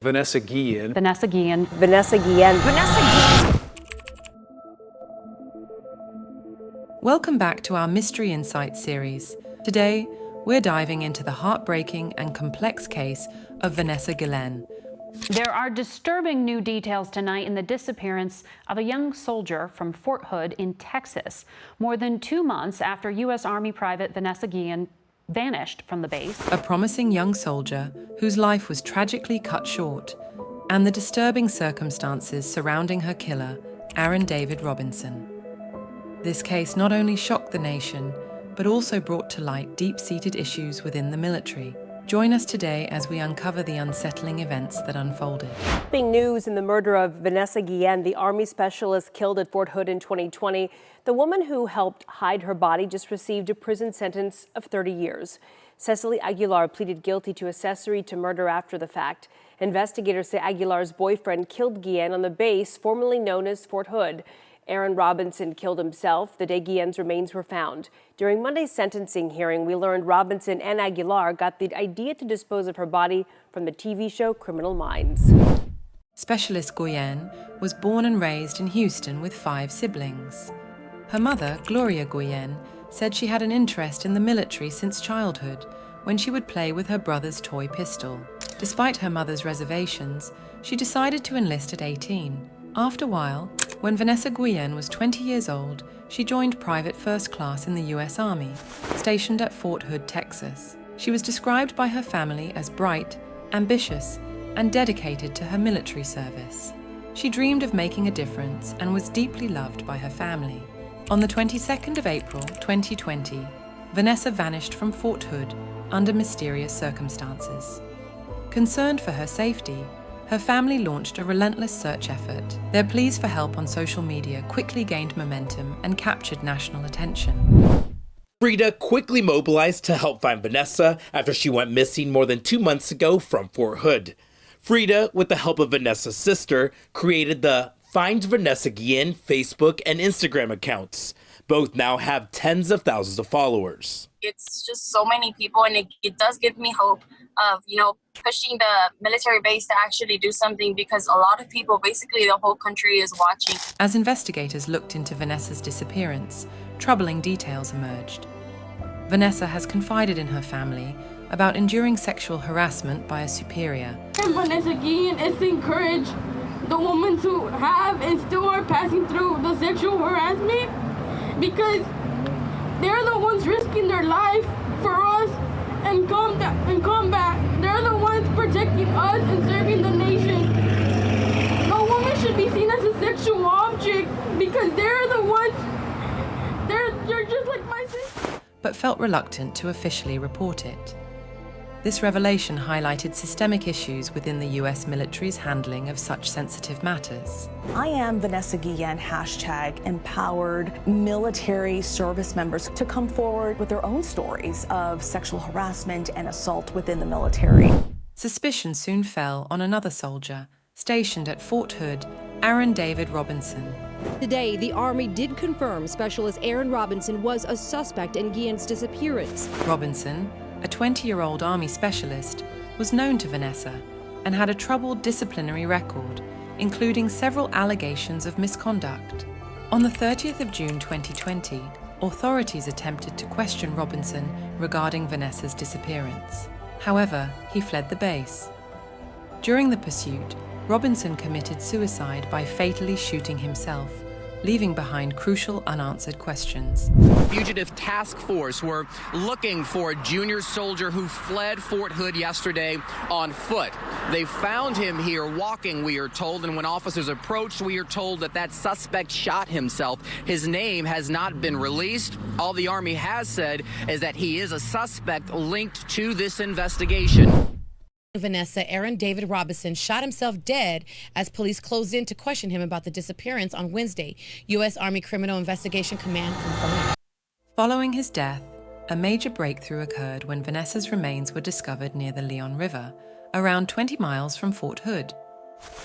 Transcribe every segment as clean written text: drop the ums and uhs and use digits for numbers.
Vanessa Guillen. Vanessa Guillen. Vanessa Guillen. Vanessa Guillen. Welcome back to our Mystery Insights series. Today, we're diving into the heartbreaking and complex case of Vanessa Guillen. There are disturbing new details tonight in the disappearance of a young soldier from Fort Hood in Texas, more than 2 months after U.S. Army Private Vanessa Guillen vanished from the base. A promising young soldier whose life was tragically cut short, and the disturbing circumstances surrounding her killer, Aaron David Robinson. This case not only shocked the nation, but also brought to light deep-seated issues within the military. Join us today as we uncover the unsettling events that unfolded. Breaking news in the murder of Vanessa Guillen, the Army specialist killed at Fort Hood in 2020. The woman who helped hide her body just received a prison sentence of 30 years. Cecily Aguilar pleaded guilty to accessory to murder after the fact. Investigators say Aguilar's boyfriend killed Guillen on the base formerly known as Fort Hood. Aaron Robinson killed himself the day Guillen's remains were found. During Monday's sentencing hearing, we learned Robinson and Aguilar got the idea to dispose of her body from the TV show Criminal Minds. Specialist Guillen was born and raised in Houston with 5 siblings. Her mother, Gloria Guillen, said she had an interest in the military since childhood, when she would play with her brother's toy pistol. Despite her mother's reservations, she decided to enlist at 18. After a while, when Vanessa Guillen was 20 years old, she joined Private First Class in the U.S. Army, stationed at Fort Hood, Texas. She was described by her family as bright, ambitious, and dedicated to her military service. She dreamed of making a difference and was deeply loved by her family. On the 22nd of April, 2020, Vanessa vanished from Fort Hood under mysterious circumstances. Concerned for her safety, her family launched a relentless search effort. Their pleas for help on social media quickly gained momentum and captured national attention. Frida quickly mobilized to help find Vanessa after she went missing more than 2 months ago from Fort Hood. Frida, with the help of Vanessa's sister, created the Find Vanessa Guillen Facebook and Instagram accounts. Both now have tens of thousands of followers. It's just so many people, and it does give me hope of, pushing the military base to actually do something, because a lot of people, basically the whole country, is watching. As investigators looked into Vanessa's disappearance, troubling details emerged. Vanessa has confided in her family about enduring sexual harassment by a superior. And Vanessa Guillen is to encourage the women who have and still are passing through the sexual harassment, because they're the ones risking their life for us and combat. They're the ones protecting us and serving the nation. No woman should be seen as a sexual object, because they're the ones, they're just like my sister. But felt reluctant to officially report it. This revelation highlighted systemic issues within the U.S. military's handling of such sensitive matters. I am Vanessa Guillen, #empowered military service members to come forward with their own stories of sexual harassment and assault within the military. Suspicion soon fell on another soldier, stationed at Fort Hood, Aaron David Robinson. Today, the Army did confirm Specialist Aaron Robinson was a suspect in Guillen's disappearance. Robinson, a 20-year-old Army specialist, was known to Vanessa and had a troubled disciplinary record, including several allegations of misconduct. On the 30th of June 2020, authorities attempted to question Robinson regarding Vanessa's disappearance. However, he fled the base. During the pursuit, Robinson committed suicide by fatally shooting himself, leaving behind crucial unanswered questions. Fugitive task force were looking for a junior soldier who fled Fort Hood yesterday on foot. They found him here walking, we are told, and when officers approached, we are told that suspect shot himself. His name has not been released. All the Army has said is that he is a suspect linked to this investigation. Vanessa, Aaron David Robinson shot himself dead as police closed in to question him about the disappearance on Wednesday. U.S. Army Criminal Investigation Command confirmed. Following his death, a major breakthrough occurred when Vanessa's remains were discovered near the Leon River, around 20 miles from Fort Hood.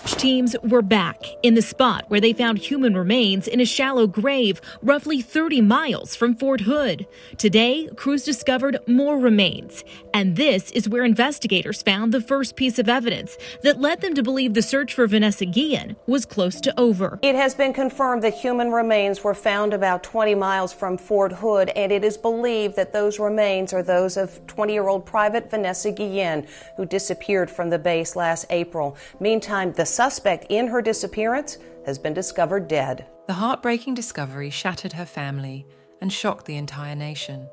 Teams were back in the spot where they found human remains in a shallow grave roughly 30 miles from Fort Hood. Today, crews discovered more remains, and this is where investigators found the first piece of evidence that led them to believe the search for Vanessa Guillen was close to over. It has been confirmed that human remains were found about 20 miles from Fort Hood, and it is believed that those remains are those of 20-year-old Private Vanessa Guillen, who disappeared from the base last April. Meantime, the suspect in her disappearance has been discovered dead. The heartbreaking discovery shattered her family and shocked the entire nation.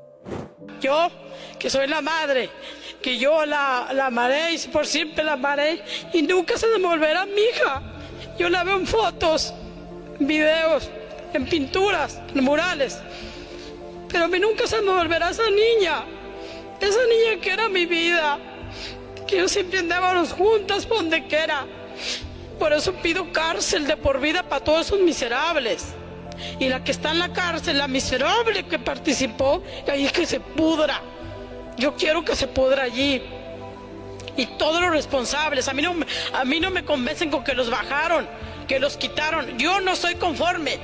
Yo, que soy la madre, que yo la amaré y por siempre la amaré y nunca se devolverá mi hija. Yo la veo en fotos, en videos, en pinturas, en murales, pero a mí nunca se me volverá esa niña que era mi vida, que yo siempre andábamos juntas por donde quiera. Por eso pido cárcel de por vida para todos esos miserables. Y la que está en la cárcel, la miserable que participó, ahí es que se pudra. Yo quiero que se pudra allí. Y todos los responsables, a mí no me convencen con que los bajaron, que los quitaron. Yo no soy conforme.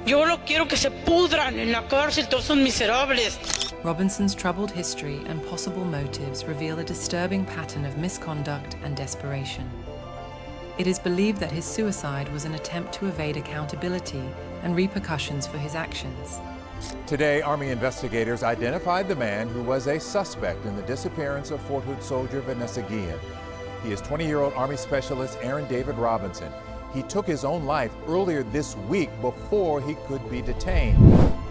Yo lo quiero que se pudran en la cárcel todos esos miserables. Robinson's troubled history and possible motives reveal a disturbing pattern of misconduct and desperation. It is believed that his suicide was an attempt to evade accountability and repercussions for his actions. Today, Army investigators identified the man who was a suspect in the disappearance of Fort Hood soldier Vanessa Guillen. He is 20-year-old Army Specialist Aaron David Robinson. He took his own life earlier this week before he could be detained.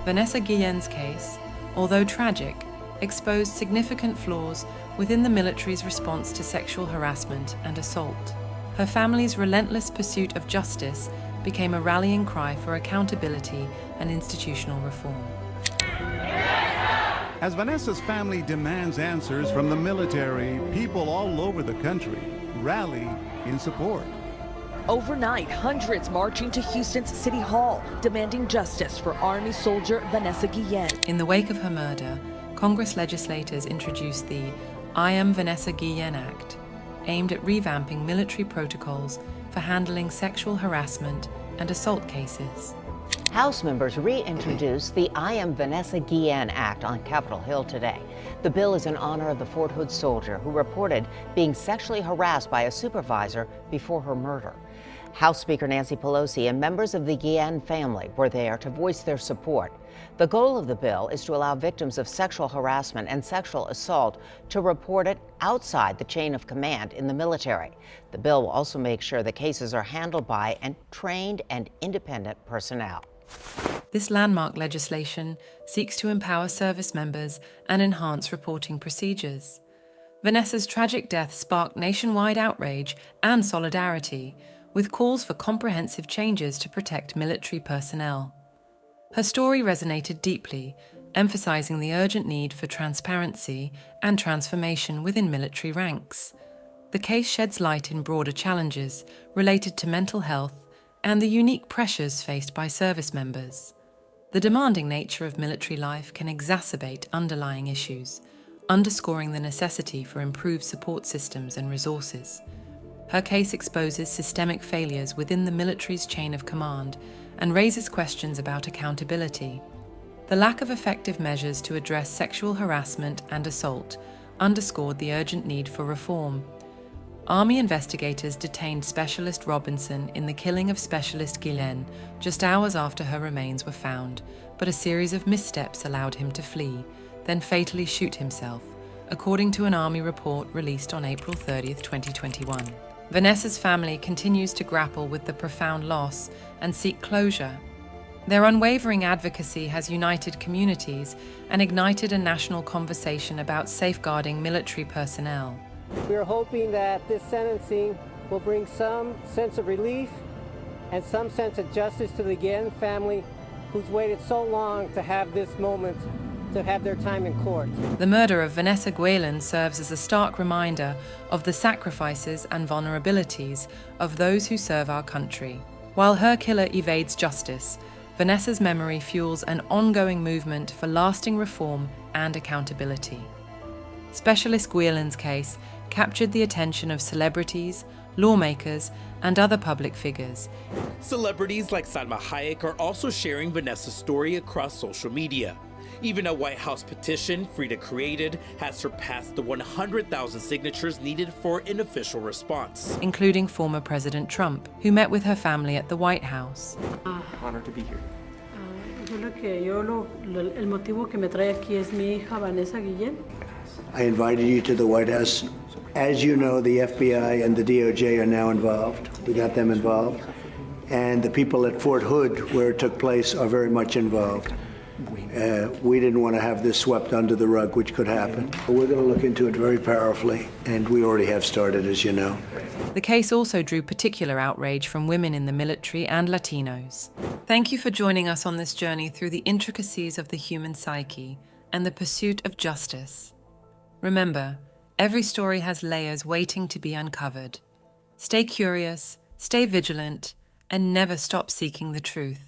Vanessa Guillen's case, although tragic, exposed significant flaws within the military's response to sexual harassment and assault. Her family's relentless pursuit of justice became a rallying cry for accountability and institutional reform. As Vanessa's family demands answers from the military, people all over the country rally in support. Overnight, hundreds marching to Houston's City Hall, demanding justice for Army soldier Vanessa Guillen. In the wake of her murder, Congress legislators introduced the I Am Vanessa Guillen Act, aimed at revamping military protocols for handling sexual harassment and assault cases. House members reintroduced the I Am Vanessa Guillen Act on Capitol Hill today. The bill is in honor of the Fort Hood soldier who reported being sexually harassed by a supervisor before her murder. House Speaker Nancy Pelosi and members of the Guillen family were there to voice their support. The goal of the bill is to allow victims of sexual harassment and sexual assault to report it outside the chain of command in the military. The bill will also make sure the cases are handled by trained and independent personnel. This landmark legislation seeks to empower service members and enhance reporting procedures. Vanessa's tragic death sparked nationwide outrage and solidarity, with calls for comprehensive changes to protect military personnel. Her story resonated deeply, emphasizing the urgent need for transparency and transformation within military ranks. The case sheds light in broader challenges related to mental health and the unique pressures faced by service members. The demanding nature of military life can exacerbate underlying issues, underscoring the necessity for improved support systems and resources. Her case exposes systemic failures within the military's chain of command and raises questions about accountability. The lack of effective measures to address sexual harassment and assault underscored the urgent need for reform. Army investigators detained Specialist Robinson in the killing of Specialist Guillen just hours after her remains were found, but a series of missteps allowed him to flee, then fatally shoot himself, according to an Army report released on April 30, 2021. Vanessa's family continues to grapple with the profound loss and seek closure. Their unwavering advocacy has united communities and ignited a national conversation about safeguarding military personnel. We are hoping that this sentencing will bring some sense of relief and some sense of justice to the Guillen family, who's waited so long to have this moment, to have their time in court. The murder of Vanessa Guillen serves as a stark reminder of the sacrifices and vulnerabilities of those who serve our country. While her killer evades justice, Vanessa's memory fuels an ongoing movement for lasting reform and accountability. Specialist Guillen's case captured the attention of celebrities, lawmakers, and other public figures. Celebrities like Salma Hayek are also sharing Vanessa's story across social media. Even a White House petition Frida created has surpassed the 100,000 signatures needed for an official response. Including former President Trump, who met with her family at the White House. Honored to be here. El motivo que me trae aquí es mi hija Vanessa Guillen. I invited you to the White House. As you know, the FBI and the DOJ are now involved. We got them involved. And the people at Fort Hood, where it took place, are very much involved. We didn't want to have this swept under the rug, which could happen. But we're going to look into it very powerfully, and we already have started, as you know. The case also drew particular outrage from women in the military and Latinos. Thank you for joining us on this journey through the intricacies of the human psyche and the pursuit of justice. Remember, every story has layers waiting to be uncovered. Stay curious, stay vigilant, and never stop seeking the truth.